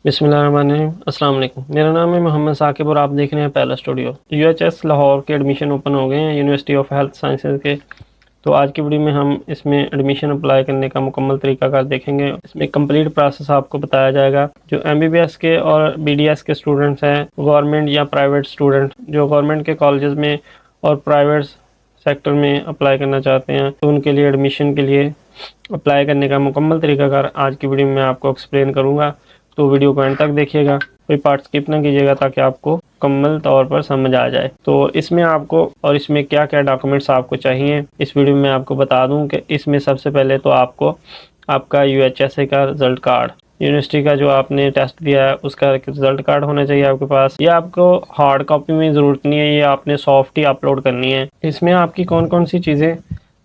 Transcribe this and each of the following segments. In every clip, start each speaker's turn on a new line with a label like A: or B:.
A: बिस्मिल्लाहिर्रहमानिर्रहीम। अस्सलाम वालेकुम। मेरा नाम है मोहम्मद साकिब और आप देख रहे हैं पहला स्टूडियो। यूएचएस लाहौर के एडमिशन ओपन हो गए हैं यूनिवर्सिटी ऑफ हेल्थ साइंसेज के। तो आज की वीडियो में हम इसमें एडमिशन अप्लाई करने का मुकम्मल तरीकाकार देखेंगे। इसमें कंप्लीट प्रोसेस आपको बताया जाएगा। जो एमबीबीएस के और बीडीएस के स्टूडेंट्स हैं, गवर्नमेंट या प्राइवेट स्टूडेंट जो गवर्नमेंट के कॉलेजेस में और प्राइवेट सेक्टर में अप्लाई करना चाहते हैं, तो उनके लिए एडमिशन के लिए अप्लाई करने का मुकम्मल तरीकाकार आज की वीडियो में आपको एक्सप्लेन करूँगा। तो वीडियो को एंड तक देखिएगा, कोई पार्ट स्किप ना कीजिएगा ताकि आपको मुकम्मल तौर पर समझ आ जाए। तो इसमें आपको और इसमें क्या क्या डॉक्यूमेंट्स आपको चाहिए इस वीडियो में आपको बता दूं कि इसमें सबसे पहले तो आपको आपका यूएचएसए का रिजल्ट कार्ड, यूनिवर्सिटी का जो आपने टेस्ट दिया है उसका रिजल्ट कार्ड होना चाहिए आपके पास। ये आपको हार्ड कॉपी में ज़रूरत नहीं है, ये आपने सॉफ्ट ही अपलोड करनी है। इसमें आपकी कौन कौन सी चीज़ें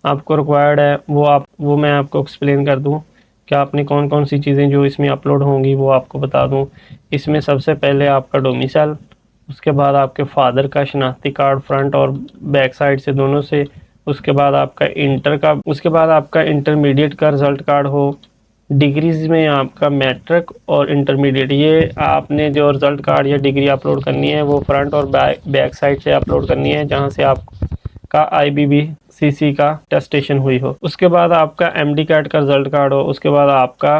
A: आपको रिक्वायर्ड है वो मैं आपको एक्सप्लेन कर दूँ कि आपने कौन कौन सी चीज़ें जो इसमें अपलोड होंगी वो आपको बता दूं। इसमें सबसे पहले आपका डोमिसाइल, उसके बाद आपके फादर का शनाख्ती कार्ड फ्रंट और बैक साइड से दोनों से, उसके बाद आपका उसके बाद आपका इंटरमीडिएट का रिज़ल्ट कार्ड हो। डिग्रीज में आपका मैट्रिक और इंटरमीडिएट, ये आपने जो रिज़ल्ट कार्ड या डिग्री अपलोड करनी है वो फ्रंट और बैक साइड से अपलोड करनी है जहाँ से आपका IBBCC का टेस्टेशन हुई हो। उसके बाद आपका MD कैट का रिजल्ट कार्ड हो, उसके बाद आपका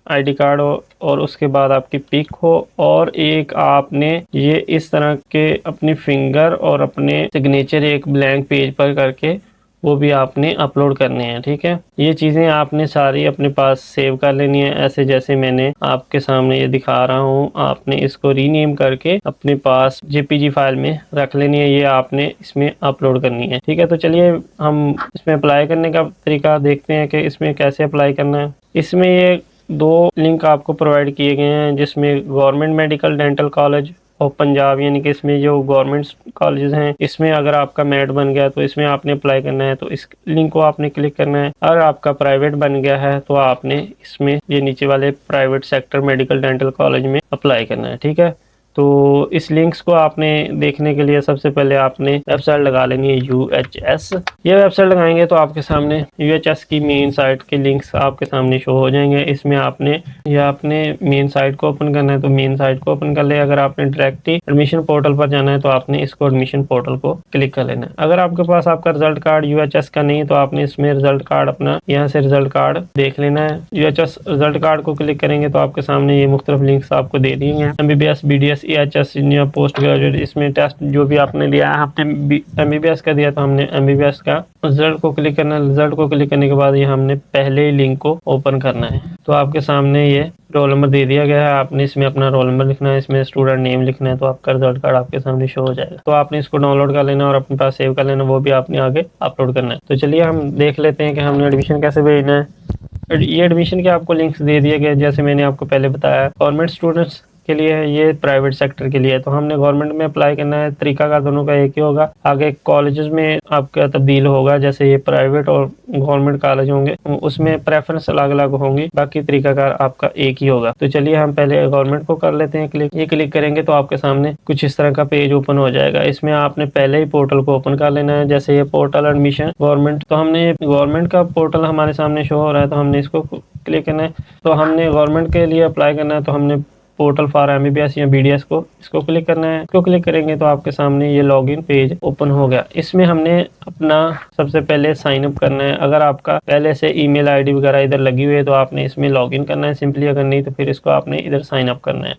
A: ID कार्ड हो और उसके बाद आपकी पिक हो और एक आपने ये इस तरह के अपनी फिंगर और अपने सिग्नेचर एक ब्लैंक पेज पर करके वो भी आपने अपलोड करने हैं। ठीक है, ये चीज़ें आपने सारी अपने पास सेव कर लेनी है, ऐसे जैसे मैंने आपके सामने ये दिखा रहा हूँ। आपने इसको रीनेम करके अपने पास JPG फाइल में रख लेनी है, ये आपने इसमें अपलोड करनी है। ठीक है, तो चलिए हम इसमें अप्लाई करने का तरीका देखते हैं कि इसमें कैसे अप्लाई करना है। इसमें ये 2 लिंक आपको प्रोवाइड किए गए हैं, जिसमें गवर्नमेंट मेडिकल डेंटल कॉलेज और पंजाब, यानी कि इसमें जो गवर्नमेंट कॉलेजेस हैं इसमें अगर आपका मेरिट बन गया तो इसमें आपने अप्लाई करना है, तो इस लिंक को आपने क्लिक करना है। अगर आपका प्राइवेट बन गया है तो आपने इसमें ये नीचे वाले private sector medical dental college में अप्लाई करना है। ठीक है, तो इस लिंक्स को आपने देखने के लिए सबसे पहले आपने वेबसाइट लगा लेनी है UHS। ये वेबसाइट लगाएंगे तो आपके सामने UHS की मेन साइट के लिंक्स आपके सामने शो हो जाएंगे। इसमें आपने मेन साइट को ओपन करना है तो मेन साइट को ओपन कर ले। अगर आपने डायरेक्ट ही एडमिशन पोर्टल पर जाना है तो आपने इसको एडमिशन पोर्टल को क्लिक कर लेना है। अगर आपके पास आपका रिजल्ट कार्ड UHS का नहीं तो आपने इसमें रिजल्ट कार्ड अपना यहाँ से रिजल्ट कार्ड देख लेना है। UHS रिजल्ट कार्ड को क्लिक करेंगे तो आपके सामने ये मुख्तलिफ लिंक्स आपको दे दिए हैं। MBBS, BDS, EHS, senior post graduate, इसमें टेस्ट जो भी आपने दिया है, आपने MBBS का दिया तो हमने MBBS का रिजल्ट को क्लिक करना है। रिजल्ट को क्लिक करने के बाद ये हमने पहले ही लिंक को ओपन करना है। तो आपके सामने ये रोल नंबर दे दिया गया है, आपने इसमें अपना रोल नंबर लिखना है, इसमें स्टूडेंट नेम लिखना है, तो आपका रिजल्ट कार्ड आपके सामने शो हो जाएगा। तो आपने इसको डाउनलोड कर लेना और अपने पास सेव कर लेना, वो भी आपने आगे अपलोड करना है। तो चलिए हम देख लेते हैं कि हमने एडमिशन कैसे भेजना है। ये एडमिशन के आपको लिंक्स दे दिए गए, जैसे मैंने आपको पहले बताया, गवर्नमेंट स्टूडेंट्स के लिए है, ये प्राइवेट सेक्टर के लिए है। तो हमने गवर्नमेंट में अप्लाई करना है, तरीका का दोनों का एक ही होगा। आगे कॉलेजेस में आपका तब्दील होगा, जैसे ये प्राइवेट और गवर्नमेंट कॉलेज होंगे उसमें प्रेफरेंस अलग अलग होंगी, बाकी तरीकाकार आपका एक ही होगा। तो चलिए हम पहले गवर्नमेंट को कर लेते हैं क्लिक। ये क्लिक करेंगे तो आपके सामने कुछ इस तरह का पेज ओपन हो जाएगा। इसमें आपने पहले ही पोर्टल को ओपन कर लेना है, जैसे ये पोर्टल एडमिशन गवर्नमेंट, तो हमने गवर्नमेंट का पोर्टल हमारे सामने शो हो रहा है तो हमने इसको क्लिक करना है। तो हमने गवर्नमेंट के लिए अप्लाई करना है तो हमने पोर्टल फॉर MBBS या BDS को इसको क्लिक करना है। इसको क्लिक करेंगे तो आपके सामने ये लॉगिन पेज ओपन हो गया। इसमें हमने अपना सबसे पहले साइन अप करना है। अगर आपका पहले से ईमेल आईडी वगैरह इधर लगी हुई है तो आपने इसमें लॉगिन करना है सिंपली, अगर नहीं तो फिर इसको आपने इधर साइन अप करना है।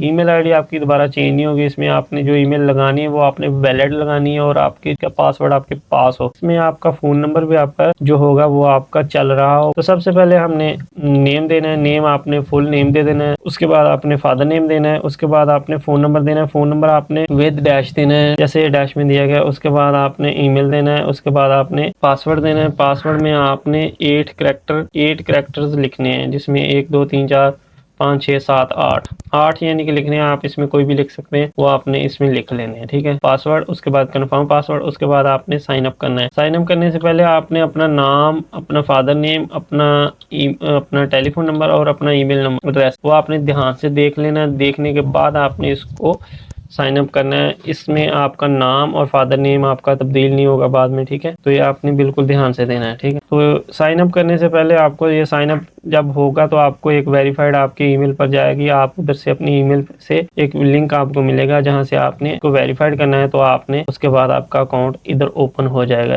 A: ईमेल आईडी आपकी दोबारा चेंज नहीं होगी, इसमें आपने जो ईमेल लगानी है वो आपने वैलिड लगानी है और आपकी पासवर्ड आपके पास हो। इसमें आपका फ़ोन नंबर भी आपका जो होगा वो आपका चल रहा हो। तो सबसे पहले हमने नेम देना है, नेम आपने फुल नेम दे देना है। उसके बाद आपने फादर नेम देना है, उसके बाद आपने फ़ोन नंबर देना है, फ़ोन नंबर आपने विद डैश देना है जैसे डैश में दिया गया। उसके बाद आपने ईमेल देना है, उसके बाद आपने पासवर्ड देना है। पासवर्ड में आपने 8 कैरेक्टर्स लिखने हैं, जिसमें 1 2 3 4 5 6 7 8 यानी कि लिखने हैं। आप इसमें कोई भी लिख सकते हैं, वो आपने इसमें लिख लेने हैं। ठीक है, पासवर्ड, उसके बाद कंफर्म पासवर्ड, उसके बाद आपने साइन अप करना है। साइन अप करने से पहले आपने अपना नाम, अपना फादर नेम, अपना टेलीफोन नंबर और अपना ईमेल नंबर एड्रेस वो आपने ध्यान से देख लेना। देखने के बाद आपने इसको साइन अप करना है। इसमें आपका नाम और फादर नेम आपका तब्दील नहीं होगा बाद में, ठीक है। तो ये आपने बिल्कुल ध्यान से देना है, ठीक है। तो साइन अप करने से पहले आपको ये साइन अप जब होगा तो आपको एक वेरीफाइड आपके ईमेल पर जाएगी। आप उधर से अपनी ईमेल से एक लिंक आपको मिलेगा जहां से आपने को वेरीफाइड करना है। तो आपने उसके बाद आपका अकाउंट इधर ओपन हो जाएगा।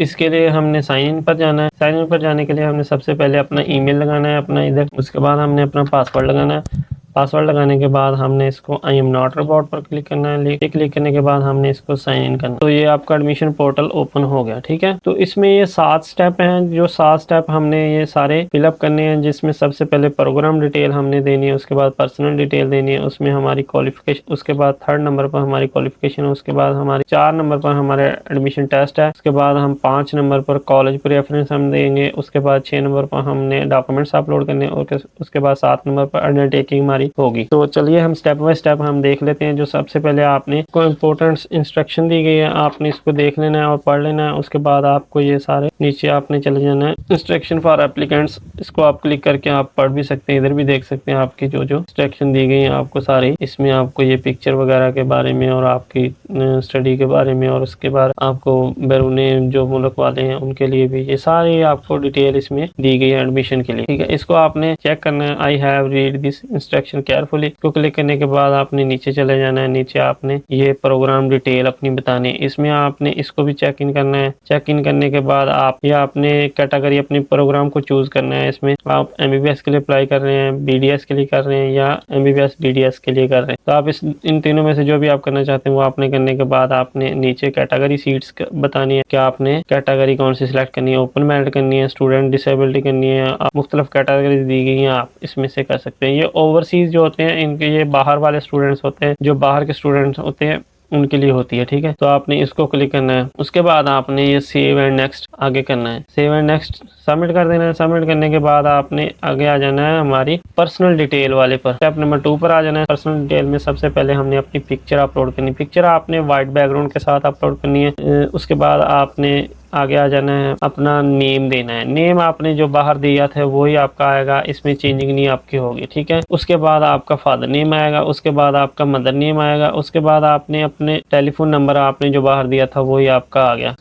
A: इसके लिए हमने साइन इन पर जाना है। साइन इन पर जाने के लिए हमने सबसे पहले अपना ईमेल लगाना है अपना इधर। उसके बाद हमने अपना पासवर्ड लगाना है। पासवर्ड लगाने के बाद हमने इसको आई एम नॉट रोबोट पर क्लिक करना है। क्लिक करने के बाद हमने इसको साइन इन करना है। तो ये आपका एडमिशन पोर्टल ओपन हो गया, ठीक है। तो इसमें ये 7 स्टेप हैं। जो 7 स्टेप हमने ये सारे फिलअप करने हैं, जिसमें सबसे पहले प्रोग्राम डिटेल हमने देनी है, उसके बाद पर्सनल डिटेल देनी है, उसमें हमारी क्वालिफिकेशन, उसके बाद 3rd नंबर पर हमारी क्वालिफिकेशन है, उसके बाद हमारे 4 नंबर पर हमारे एडमिशन टेस्ट है, उसके बाद हम 5 नंबर पर कॉलेज प्रेफरेंस हम देंगे, उसके बाद 6 नंबर पर हमने डॉक्यूमेंट्स अपलोड करने और उसके बाद 7 नंबर पर अंडरटेकिंग हमारी होगी। तो चलिए हम स्टेप बाय स्टेप हम देख लेते हैं। जो सबसे पहले आपने को इम्पोर्टेंट इंस्ट्रक्शन दी गई है, आपने इसको देख लेना है और पढ़ लेना है। उसके बाद आपको ये सारे नीचे आपने चले जाना है इंस्ट्रक्शन फॉर एप्लीकेंट्स, इसको आप क्लिक करके आप पढ़ भी सकते हैं, इधर भी देख सकते हैं आपकी जो जो इंस्ट्रक्शन दी गई है आपको सारी। इसमें आपको ये पिक्चर वगैरह के बारे में और आपकी स्टडी के बारे में और उसके बाद आपको बैरूने जो मुल्क वाले हैं उनके लिए भी ये सारी आपको डिटेल इसमें दी गई है एडमिशन के लिए, ठीक है। इसको आपने चेक करना है। I have read this instruction carefully को क्लिक करने के बाद आपने नीचे चले जाना है। नीचे आपने ये प्रोग्राम डिटेल अपनी बतानी है। इसमें आपने इसको भी चेक इन करना है। चेक इन करने के बाद आप या आपने कैटेगरी अपनी प्रोग्राम को चूज करना है। इसमें आप एमबीबीएस के लिए अप्लाई कर रहे हैं, बीडीएस के लिए कर रहे हैं या एमबीबीएस बीडीएस के लिए कर रहे हैं। तो आप इन तीनों में से जो भी आप करना चाहते हैं वो आपने करने के बाद आपने नीचे कैटेगरी सीट्स बतानी है कि आपने कैटेगरी कौन सी सिलेक्ट करनी है, ओपन मेरिट करनी है, स्टूडेंट डिसेबिलिटी करनी है। मुख्तलिफ कैटेगरी दी गई हैं, आप इसमें से कर सकते हैं। ये ओवरसीज जो होते हैं इनके ये बाहर वाले स्टूडेंट्स होते हैं, जो बाहर के स्टूडेंट्स होते हैं उनके लिए होती है, ठीक है। तो आपने इसको क्लिक करना है। उसके बाद आपने ये सेव एंड नेक्स्ट आगे करना है। सेव एंड नेक्स्ट सबमिट कर देना है। सबमिट करने के बाद आपने आगे आ जाना है हमारी पर्सनल डिटेल वाले पर। स्टेप नंबर 2 पर आ जाना है। पर्सनल डिटेल में सबसे पहले हमने अपनी पिक्चर अपलोड करनी। पिक्चर आपने वाइट बैकग्राउंड के साथ अपलोड करनी है। उसके बाद आपने आगे आ जाना है, अपना नेम देना है। नेम आपने जो बाहर दिया था वही आपका आएगा, इसमें चेंजिंग नहीं आपकी होगी, ठीक है। उसके बाद आपका फादर नेम आएगा, उसके बाद आपका मदर नेम आएगा, उसके बाद आपने अपने टेलीफोन नंबर आपने जो बाहर दिया था वही आपका आ गया।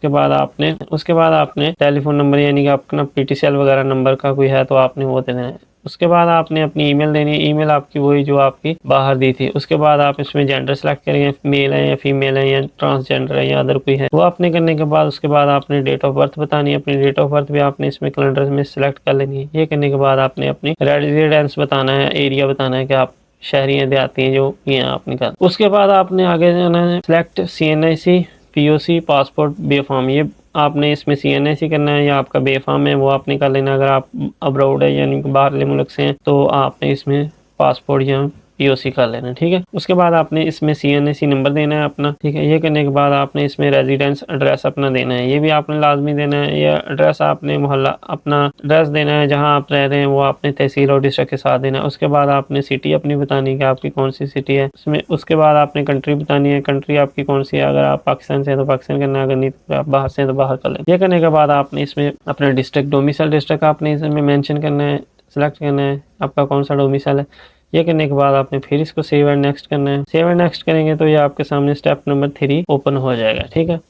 A: उसके बाद आपने टेलीफोन नंबर यानी कि अपना पीटीसीएल वगैरह नंबर का कोई है तो आपने वो देना है। उसके बाद आपने अपनी ईमेल देनी है। ईमेल आपकी वही जो आपकी बाहर दी थी। उसके बाद आप इसमें जेंडर सेलेक्ट करेंगे, मेल है या फीमेल है या ट्रांसजेंडर है या अदर कोई है, वो आपने करने के बाद उसके बाद आपने डेट ऑफ बर्थ बतानी है। अपनी डेट ऑफ बर्थ भी आपने इसमें कैलेंडर में सिलेक्ट कर लेनी है। ये करने के बाद आपने अपनी रेजिडेंस बताना है, एरिया बताना है कि आप शहरी हैं देहाती हैं जो ये आपने कर। उसके बाद आपने आगे जाना है सिलेक्ट CNIC POC पासपोर्ट बे फॉर्म। ये आपने इसमें CNIC करना है या आपका बे फॉर्म है वो आपने कर लेना। अगर आप अब्रॉड है यानी बाहरले मुल्क से हैं तो आपने इसमें पासपोर्ट या POC कर लेना, ठीक है। उसके बाद आपने इसमें CNIC नंबर देना है अपना, ठीक है। ये करने के बाद आपने इसमें रेजिडेंस एड्रेस अपना देना है, ये भी आपने लाजमी देना है। या एड्रेस आपने मोहल्ला अपना एड्रेस देना है जहां आप रह रहे हैं वो आपने तहसील और डिस्ट्रिक्ट के साथ देना है। उसके बाद आपने सिटी अपनी बतानी है कि आपकी कौन सी सिटी है उसमें। उसके बाद आपने कंट्री बतानी है, कंट्री आपकी कौन सी है। अगर आप पाकिस्तान से हैं तो पाकिस्तान करना है, अगर नहीं तो आप बाहर से हैं तो बाहर कर लें। ये करने के बाद आपने इसमें अपना डिस्ट्रिक्ट डोमिसाइल डिस्ट्रिक्ट आपने इसमें मेंशन करना है, सिलेक्ट करना है आपका कौन सा डोमिसाइल है। ये करने के बाद आपने फिर इसको सेव एंड नेक्स्ट करना है। सेव एंड नेक्स्ट करेंगे तो ये आपके सामने स्टेप नंबर 3 ओपन हो जाएगा, ठीक है।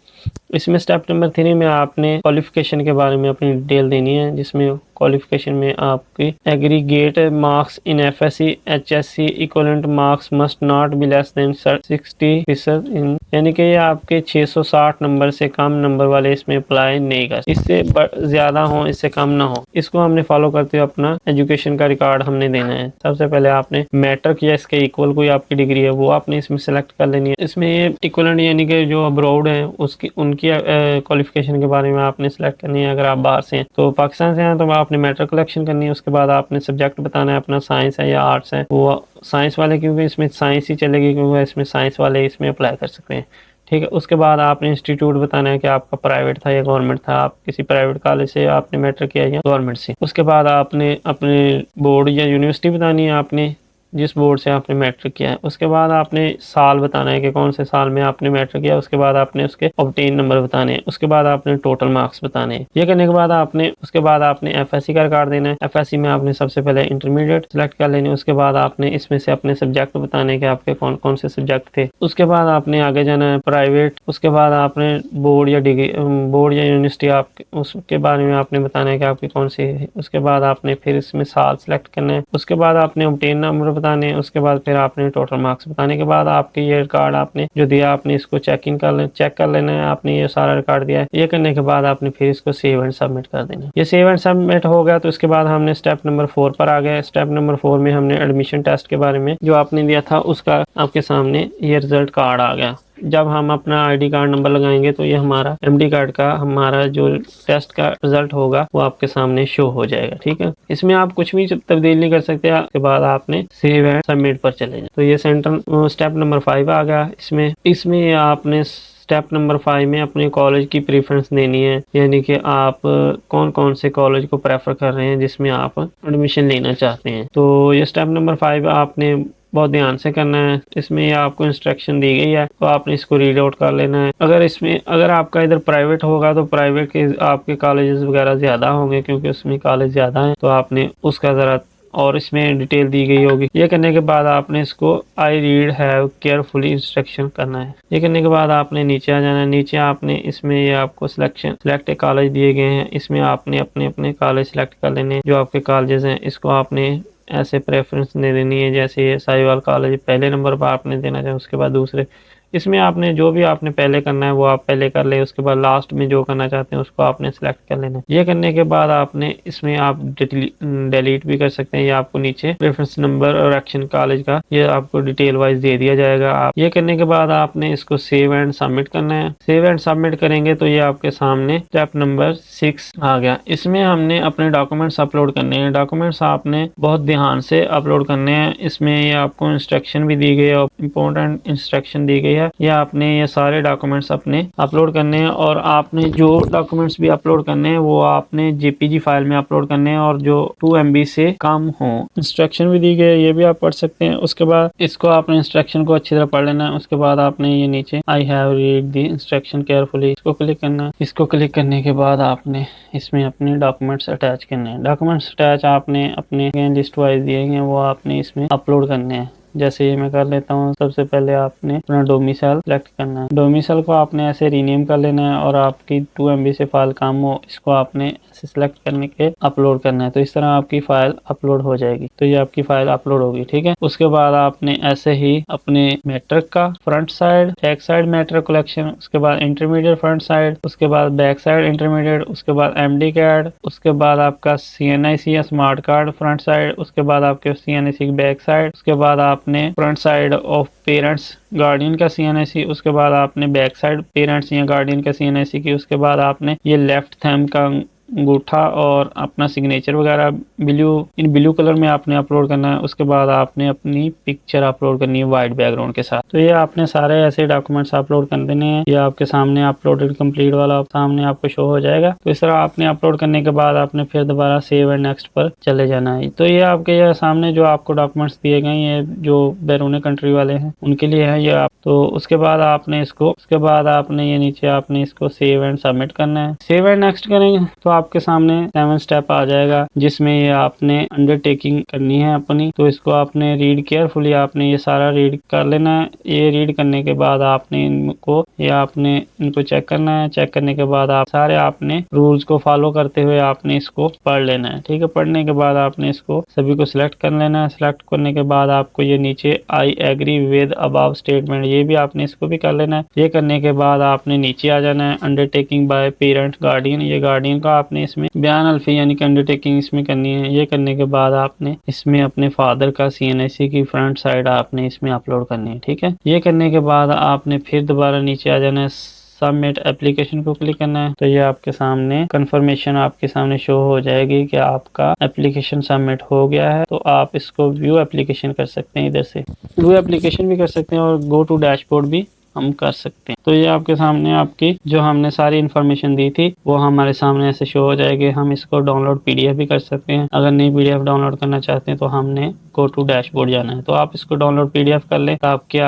A: इसमें स्टेप नंबर 3 में आपने क्वालिफिकेशन के बारे में अपनी डिटेल देनी है, जिसमें क्वालिफिकेशन में आपकी aggregate marks in FSC HSC equivalent marks must not be less than 60% इन, यानी कि ये आपके 660 नंबर से कम नंबर वाले इसमें अप्लाई नहीं कर, इससे ज्यादा हो इससे कम ना हो। इसको हमने फॉलो करते हुए अपना एजुकेशन का रिकॉर्ड हमने देना है। सबसे पहले आपने मैट्रिक या इसके इक्वल कोई आपकी डिग्री है वो आपने इसमें सेलेक्ट कर लेनी है। इसमें ये इक्विवेलेंट यानी कि जो अब्रॉड है उसकी उनकी क्वालिफिकेशन के बारे में आपने सेलेक्ट करनी है। अगर आप बाहर से हैं तो पाकिस्तान से हैं तो आपने मैट्रिक कलेक्शन करनी है। उसके बाद आपने सब्जेक्ट बताना है अपना, साइंस है या आर्ट्स है। वो साइंस वाले क्योंकि इसमें साइंस ही चलेगी क्योंकि इसमें साइंस वाले इसमें अप्लाई कर सकते हैं, ठीक है। उसके बाद आपने इंस्टीट्यूट बताना है कि आपका प्राइवेट था या गवर्नमेंट था, आप किसी प्राइवेट कॉलेज से आपने मैट्रिक किया या गवर्नमेंट से। उसके बाद आपने अपने बोर्ड या यूनिवर्सिटी बतानी है आपने जिस बोर्ड से आपने मैट्रिक किया है। उसके बाद आपने साल बताना है कि कौन से साल में आपने मैट्रिक किया। उसके बाद आपने उसके ऑब्टेन नंबर बताने हैं। उसके बाद आपने टोटल मार्क्स बताने हैं। ये करने के बाद आपने एफएससी का रिकॉर्ड देना है। एफएससी में आपने सबसे पहले इंटरमीडिएट सेलेक्ट कर लेने। उसके बाद आपने इसमें से अपने सब्जेक्ट बताने के आपके कौन कौन से सब्जेक्ट थे। उसके बाद आपने आगे जाना है प्राइवेट। उसके बाद आपने बोर्ड या डिग्री, बोर्ड या यूनिवर्सिटी, आप उसके बारे में आपने बताना है कि आपकी कौन सी है। उसके बाद आपने फिर इसमें साल सेलेक्ट करना है। उसके बाद आपने ऑब्टेन नंबर बताने हैं। उसके बाद फिर आपने टोटल मार्क्स बताने के बाद आपके ये रिकॉर्ड आपने जो दिया आपने इसको चेक कर लेना है। आपने ये सारा रिकॉर्ड दिया है। ये करने के बाद आपने फिर इसको सेव एंड सबमिट कर देना है। ये सेव एंड सबमिट हो गया तो उसके बाद हमने स्टेप नंबर 4 पर आ गए। स्टेप नंबर 4 में हमने एडमिशन टेस्ट के बारे में जो आपने दिया था उसका आपके सामने ये रिजल्ट कार्ड आ गया। जब हम अपना आईडी कार्ड नंबर लगाएंगे तो ये हमारा एमडी कार्ड का हमारा जो टेस्ट का रिजल्ट होगा वो आपके सामने शो हो जाएगा। ठीक है, इसमें आप कुछ भी तब्दील नहीं कर सकते। उसके बाद आपने सेव एंड सबमिट पर चले जाए। तो ये स्टेप नंबर 5 आ गया। इसमें आपने स्टेप नंबर 5 में अपने कॉलेज की प्रेफरेंस देनी है, यानी कि आप कौन कौन से कॉलेज को प्रेफर कर रहे हैं जिसमें आप एडमिशन लेना चाहते हैं। तो ये स्टेप नंबर 5 आपने बहुत ध्यान से करना है। इसमें आपको इंस्ट्रक्शन दी गई है तो आपने इसको रीड आउट कर लेना है। अगर आपका इधर प्राइवेट होगा तो प्राइवेट के आपके कॉलेजेस वगैरह ज़्यादा होंगे क्योंकि उसमें कॉलेज ज़्यादा हैं, तो आपने उसका ज़रा और इसमें डिटेल दी गई होगी। ये करने के बाद आपने इसको I read have carefully instruction करना है। ये करने के बाद आपने नीचे आ जाना है। नीचे आपने इसमें ये आपको सिलेक्ट कॉलेज दिए गए हैं। इसमें आपने अपने अपने कॉलेज सेलेक्ट कर लेने जो आपके कॉलेजेस हैं। इसको आपने ऐसे प्रेफरेंस दे देनी है जैसे ये साहिवाल कॉलेज पहले नंबर पर आपने देना चाहिए, उसके बाद दूसरे। इसमें आपने जो भी आपने पहले करना है वो आप पहले कर ले। उसके बाद लास्ट में जो करना चाहते हैं उसको आपने सेलेक्ट कर लेना। ये करने के बाद आपने इसमें आप डिलीट भी कर सकते हैं। ये आपको नीचे प्रेफरेंस नंबर और एक्शन कॉलेज का ये आपको डिटेल वाइज दे दिया जाएगा। आप ये करने के बाद आपने इसको सेव एंड सबमिट करना है। सेव एंड सबमिट करेंगे तो ये आपके सामने स्टेप नंबर 6 आ गया। इसमें हमने अपने डॉक्यूमेंट्स अपलोड करने हैं। डॉक्यूमेंट्स आपने बहुत ध्यान से अपलोड करने हैं। इसमें ये आपको इंस्ट्रक्शन भी दी गई है और इम्पोर्टेंट इंस्ट्रक्शन दी गई है। ये आपने ये सारे डॉक्यूमेंट्स अपने अपलोड करने हैं और आपने जो डॉक्यूमेंट्स भी अपलोड करने हैं वो आपने जेपीजी फाइल में अपलोड करने हैं और जो 2 MB से कम हो। इंस्ट्रक्शन भी दी गई है, ये भी आप पढ़ सकते हैं। उसके बाद इसको आपने इंस्ट्रक्शन को अच्छी तरह पढ़ लेना है। उसके बाद आपने ये नीचे I have read the instruction carefully इसको क्लिक करना है। इसको क्लिक करने के बाद आपने इसमें अपने डॉक्यूमेंट्स अटैच करने हैं। डॉक्यूमेंट्स अटैच आपने अपने लिस्ट वाइज दिए हैं वो आपने इसमें अपलोड करने हैं। जैसे ये मैं कर लेता हूँ। सबसे पहले आपने अपना डोमिसाइल सेलेक्ट करना है। डोमिसाइल को आपने ऐसे रीनेम कर लेना है और आपकी 2 MB से फाइल कम हो इसको आपने ऐसे सेलेक्ट करने के अपलोड करना है। तो इस तरह आपकी फाइल अपलोड हो जाएगी। तो ये आपकी फाइल अपलोड होगी। ठीक है, उसके बाद आपने ऐसे ही अपने मैट्रिक का front side, back side matric collection, उसके बाद इंटरमीडिएट फ्रंट साइड, उसके बाद बैक साइड इंटरमीडिएट, उसके बाद MD कार्ड, उसके बाद आपका CNIC या स्मार्ट कार्ड फ्रंट साइड, उसके बाद आपके CNIC की बैक साइड, उसके बाद आपने front side of parents guardian का CNIC, उसके बाद आपने बैक साइड पेरेंट्स या गार्डियन का CNIC की, उसके बाद आपने ये लेफ्ट थंब का अंगूठा और अपना सिग्नेचर वगैरह ब्लू कलर में आपने अपलोड करना है। उसके बाद आपने अपनी पिक्चर अपलोड करनी है वाइट बैकग्राउंड के साथ। तो ये आपने सारे ऐसे डॉक्यूमेंट्स अपलोड कर देने हैं। ये आपके सामने अपलोडेड कंप्लीट वाला सामने आपको शो हो जाएगा। तो इस तरह आपने अपलोड करने के बाद आपने फिर दोबारा सेव एंड नेक्स्ट पर चले जाना है। तो ये आपके ये सामने जो आपको डॉक्यूमेंट्स दिए गए ये जो बैरून कंट्री वाले हैं उनके लिए है ये आप। तो उसके बाद आपने ये नीचे आपने इसको सेव एंड सबमिट करना है। सेव एंड नेक्स्ट करेंगे तो आपके सामने 7 स्टेप आ जाएगा जिसमें ये आपने अंडरटेकिंग करनी है अपनी। तो इसको आपने रीड केयरफुली आपने ये सारा रीड कर लेना है। ये रीड करने के बाद आपने इनको चेक करना है। चेक करने के बाद आप सारे आपने रूल्स को फॉलो करते हुए आपने इसको पढ़ लेना है। ठीक है, पढ़ने के बाद आपने इसको सभी को सिलेक्ट कर लेना है। सिलेक्ट करने के बाद आपको ये नीचे I agree with above statement ये भी आपने इसको भी कर लेना है। ये करने के बाद आपने नीचे आ जाना है अंडरटेकिंग बाय पेरेंट गार्डियन, ये गार्डियन का आपने इसमें बयान अल्फी यानी कि अंडरटेकिंग इसमें करनी है। ये करने के बाद आपने इसमें अपने फादर का CNIC की फ्रंट साइड आपने इसमें अपलोड करनी है। ठीक है, ये करने के बाद आपने फिर दोबारा नीचे आ जाना है, सबमिट एप्लीकेशन को क्लिक करना है। तो ये आपके सामने कंफर्मेशन आपके सामने शो हो जाएगी कि आपका एप्लीकेशन सबमिट हो गया है। तो आप इसको व्यू एप्लीकेशन कर सकते हैं, इधर से व्यू एप्लीकेशन भी कर सकते हैं और गो टू डैशबोर्ड भी हम कर सकते हैं। तो ये आपके सामने आपकी जो हमने सारी इन्फॉर्मेशन दी थी वो हमारे सामने ऐसे शो हो जाएगी। हम इसको डाउनलोड पीडीएफ भी कर सकते हैं। अगर नहीं पीडीएफ डाउनलोड करना चाहते हैं तो हमने गो टू डैशबोर्ड जाना है, तो आप इसको डाउनलोड पीडीएफ कर लें तो आपके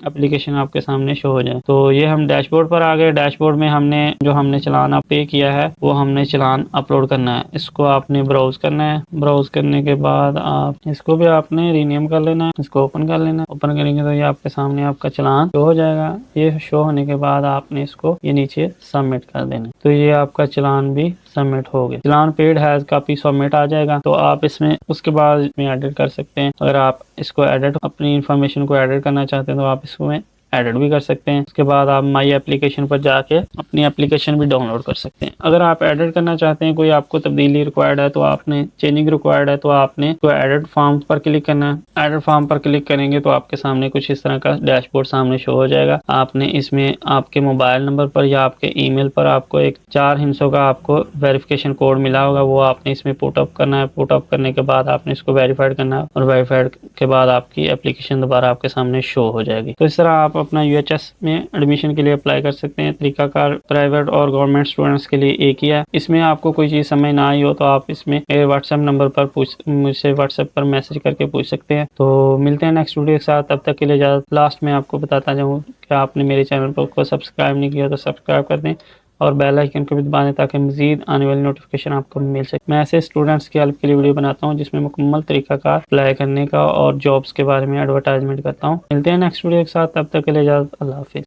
A: एप्लीकेशन आपके सामने शो हो जाए। तो ये हम डैशबोर्ड पर आ गए। डैशबोर्ड में हमने चलान पे किया है वो हमने चलान अपलोड करना है। इसको आपने ब्राउज करना है। ब्राउज करने के बाद आप इसको भी आपने रीनेम कर लेना है। इसको ओपन कर लेना है। ओपन करेंगे तो ये आपके सामने आपका चलान शो हो जाएगा। ये शो होने के बाद आपने इसको ये नीचे सबमिट कर देना है। तो ये आपका चलान भी सबमिट हो गया। चलान पेड हैज कॉपी सबमिट आ जाएगा। तो आप इसमें उसके बाद इसमें एडिट कर सकते हैं। अगर आप इसको एडिट अपनी इंफॉर्मेशन को एडिट करना चाहते हैं तो आप इसमें एडिट भी कर सकते हैं। उसके बाद आप माई एप्लीकेशन पर जाके अपनी एप्लीकेशन भी डाउनलोड कर सकते हैं। अगर आप एडिट करना चाहते हैं, कोई आपको तब्दीली रिक्वायर्ड है तो आपने चेंजिंग रिक्वायर्ड है तो आपने तो एडिट फॉर्म पर क्लिक करना है। एडिट फॉर्म पर क्लिक करेंगे तो आपके सामने कुछ इस तरह का डैशबोर्ड सामने शो हो जाएगा। आपने इसमें आपके मोबाइल नंबर पर या आपके ईमेल पर आपको एक 4 हिस्सों का आपको वेरिफिकेशन कोड मिला होगा, वो आपने इसमें पुट अप करना है। पुट अप करने के बाद आपने इसको वेरीफाइड करना है और वेरीफाइड के बाद आपकी एप्लीकेशन दोबारा आपके सामने शो हो जाएगी। तो इस तरह आप अपना यूएचएस में एडमिशन के लिए अप्लाई कर सकते हैं। तरीकाकार प्राइवेट और गवर्नमेंट स्टूडेंट्स के लिए एक ही है। इसमें आपको कोई चीज़ समझ ना आई हो तो आप इसमें मेरे व्हाट्सएप नंबर पर मुझसे व्हाट्सएप पर मैसेज करके पूछ सकते हैं। तो मिलते हैं नेक्स्ट वीडियो के साथ। तब तक के लिए ज़्यादा लास्ट में आपको बताता जाऊँ कि आपने मेरे चैनल को सब्सक्राइब नहीं किया तो सब्सक्राइब कर दें और बेल आइकन को भी दबा दें ताकि मज़ीद आने वाली नोटिफिकेशन आपको मिल सके। मैं ऐसे स्टूडेंट्स की हेल्प के लिए वीडियो बनाता हूं जिसमें मुकम्मल तरीकाकार अप्लाई करने का और जॉब्स के बारे में एडवर्टाइजमेंट करता हूं। मिलते हैं नेक्स्ट वीडियो के साथ। तब तक के लिए इजाज़त। अल्लाह हाफिज़।